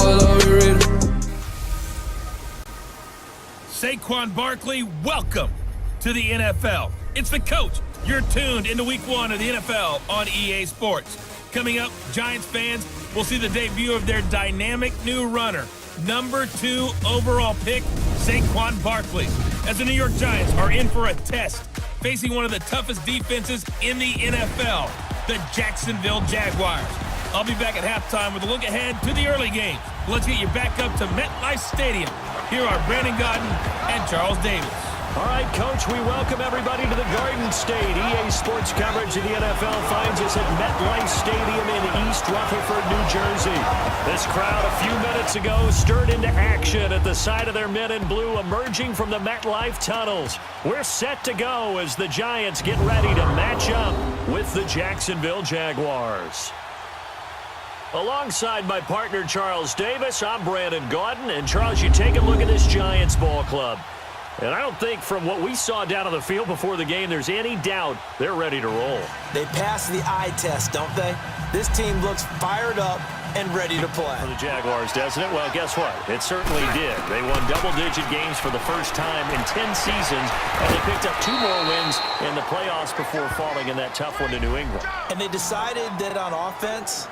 boys, are we ready? Saquon Barkley, welcome to the NFL. It's the coach. You're tuned into Week 1 of the NFL on EA Sports. Coming up, Giants fans will see the debut of their dynamic new runner, number 2 overall pick, Saquon Barkley, as the New York Giants are in for a test, facing one of the toughest defenses in the NFL, the Jacksonville Jaguars. I'll be back at halftime with a look ahead to the early games. Let's get you back up to MetLife Stadium. Here are Brandon Godden and Charles Davis. All right, Coach, we welcome everybody to the Garden State. EA Sports coverage of the NFL finds us at MetLife Stadium in East Rutherford, New Jersey. This crowd a few minutes ago stirred into action at the sight of their men in blue emerging from the MetLife tunnels. We're set to go as the Giants get ready to match up with the Jacksonville Jaguars. Alongside my partner, Charles Davis, I'm Brandon Godden. And, Charles, you take a look at this Giants ball club. And I don't think from what we saw down on the field before the game there's any doubt they're ready to roll. They passed the eye test, don't they? This team looks fired up and ready to play. For the Jaguars, doesn't it? Well, guess what? It certainly did. They won double-digit games for the first time in 10 seasons, and they picked up 2 more wins in the playoffs before falling in that tough one to New England. And they decided that on offense,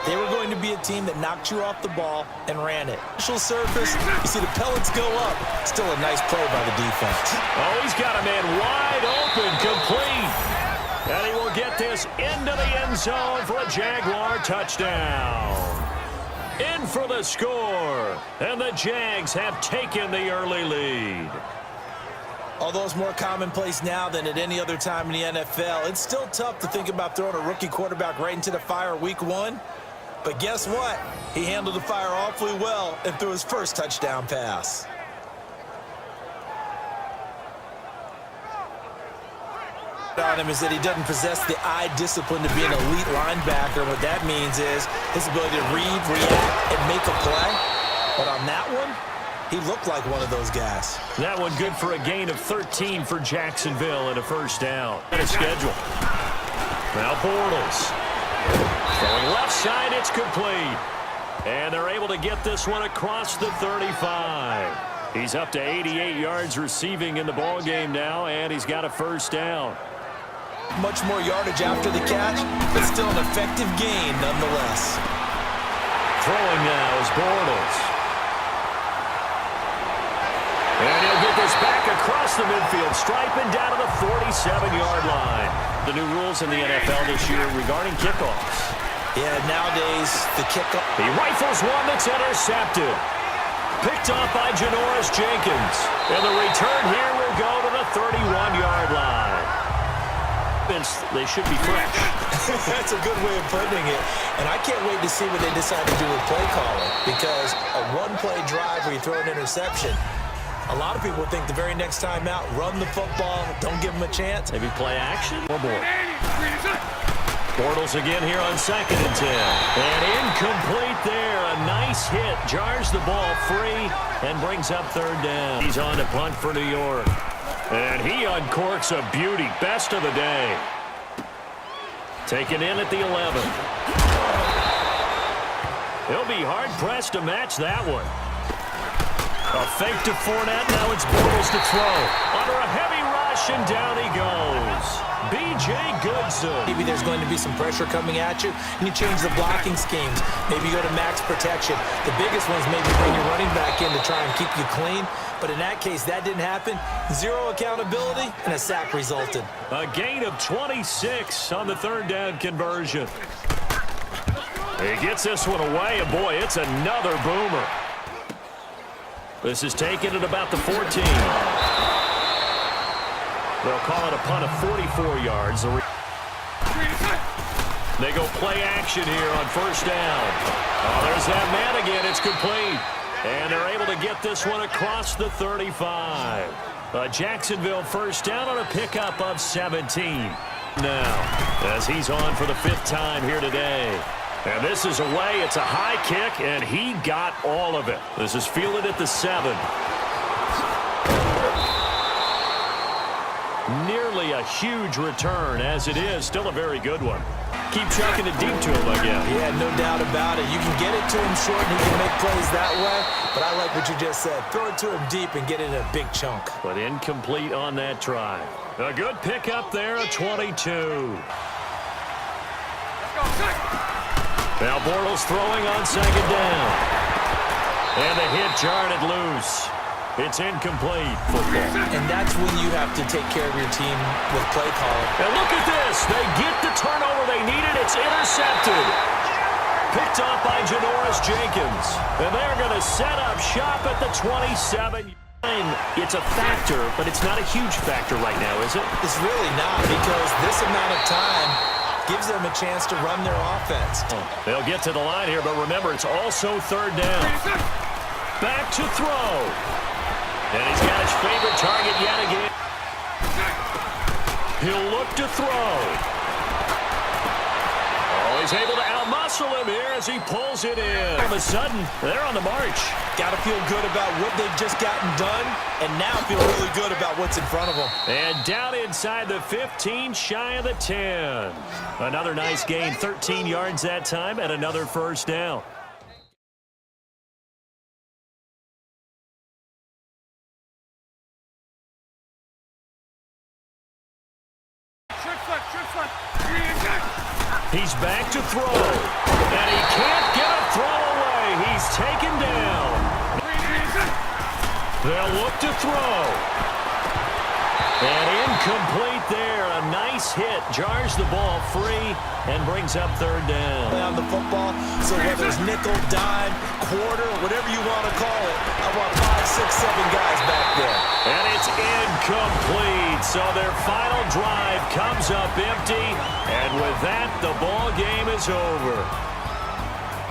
they were going to be a team that knocked you off the ball and ran it. Initial surface, you see the pellets go up. Still a nice play by the defense. Oh, he's got a man wide open, complete. And he will get this into the end zone for a Jaguar touchdown. In for the score. And the Jags have taken the early lead. Although it's more commonplace now than at any other time in the NFL, it's still tough to think about throwing a rookie quarterback right into the fire week 1. But guess what? He handled the fire awfully well and threw his first touchdown pass. On him is that he doesn't possess the eye discipline to be an elite linebacker. What that means is his ability to read, react, and make a play. But on that one, he looked like one of those guys. That one good for a gain of 13 for Jacksonville and a first down. And a schedule. Now Bortles. Throwing left side, it's complete. And they're able to get this one across the 35. He's up to 88 yards receiving in the ballgame now, and he's got a first down. Much more yardage after the catch, but still an effective gain nonetheless. Throwing now is Bortles. And he'll get this back across the midfield stripe and down to the 47-yard line. The new rules in the NFL this year regarding kickoffs. Yeah, nowadays, the kickoff. He rifles one that's intercepted. Picked off by Janoris Jenkins. And the return here will go to the 31-yard line. They should be fresh. That's a good way of putting it. And I can't wait to see what they decide to do with play calling. Because a one-play drive where you throw an interception, a lot of people think the very next time out, run the football, don't give them a chance. Maybe play action. Oh, boy. Bortles again here on 2nd and 10. And incomplete there. A nice hit. Jars the ball free and brings up 3rd down. He's on to punt for New York. And he uncorks a beauty. Best of the day. Taken in at the 11. He'll be hard-pressed to match that one. A fake to Fournette. Now it's Bortles to throw. Under a heavy rush, and down he goes. B.J. Goodson. Maybe there's going to be some pressure coming at you, and you change the blocking schemes. Maybe you go to max protection. The biggest one's maybe bring your running back in to try and keep you clean. But in that case, that didn't happen. 0 accountability, and a sack resulted. A gain of 26 on the 3rd down conversion. He gets this one away, and boy, it's another boomer. This is taken at about the 14. They'll call it a punt of 44 yards. They go play action here on 1st down. Oh, there's that man again. It's complete. And they're able to get this one across the 35. A Jacksonville first down on a pickup of 17. Now, as he's on for the 5th time here today. And this is away. It's a high kick, and he got all of it. This is fielded at the 7. Nearly a huge return, as it is still a very good one. Keep chucking it deep to him, I guess. Yeah, no doubt about it. You can get it to him short and he can make plays that way, but I like what you just said. Throw it to him deep and get it in a big chunk. But incomplete on that try. A good pickup there, a 22. Now Bortles throwing on second down. And the hit jarred it loose. It's incomplete football. And that's when you have to take care of your team with play calling. And look at this. They get the turnover they needed. It's intercepted. Picked off by Janoris Jenkins. And they're going to set up shop at the 27. It's a factor, but it's not a huge factor right now, is it? It's really not, because this amount of time gives them a chance to run their offense. They'll get to the line here, but remember, it's also third down. Back to throw. And he's got his favorite target yet again. He'll look to throw. Oh, he's able to outmuscle him here as he pulls it in. All of a sudden, they're on the march. Got to feel good about what they've just gotten done, and now feel really good about what's in front of them. And down inside the 15, shy of the 10. Another nice gain, 13 yards that time, and another first down. He's back to throw, and he can't get a throw away. He's taken down. They'll look to throw. And incomplete there. A nice hit. Jars the ball free and brings up third down. On the football, so whether it's nickel, dime, quarter, whatever you want to call it, I want 5, 6, 7 guys back there. And it's incomplete. So their final drive comes up empty. And with that, the ball game is over.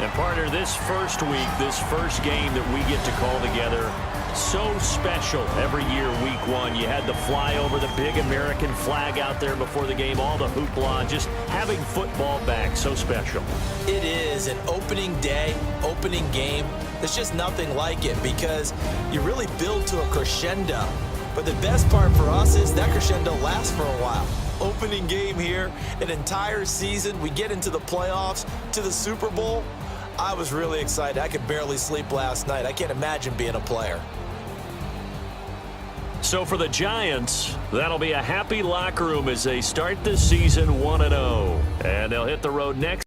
And partner, this first week, this first game that we get to call together, so special every year, week one. You had the flyover, the big American flag out there before the game, all the hoopla, just having football back, so special. It is an opening day, opening game. There's just nothing like it because you really build to a crescendo. But the best part for us is that crescendo lasts for a while. Opening game here, an entire season. We get into the playoffs, to the Super Bowl. I was really excited. I could barely sleep last night. I can't imagine being a player. So for the Giants, that'll be a happy locker room as they start this season 1-0. And they'll hit the road next.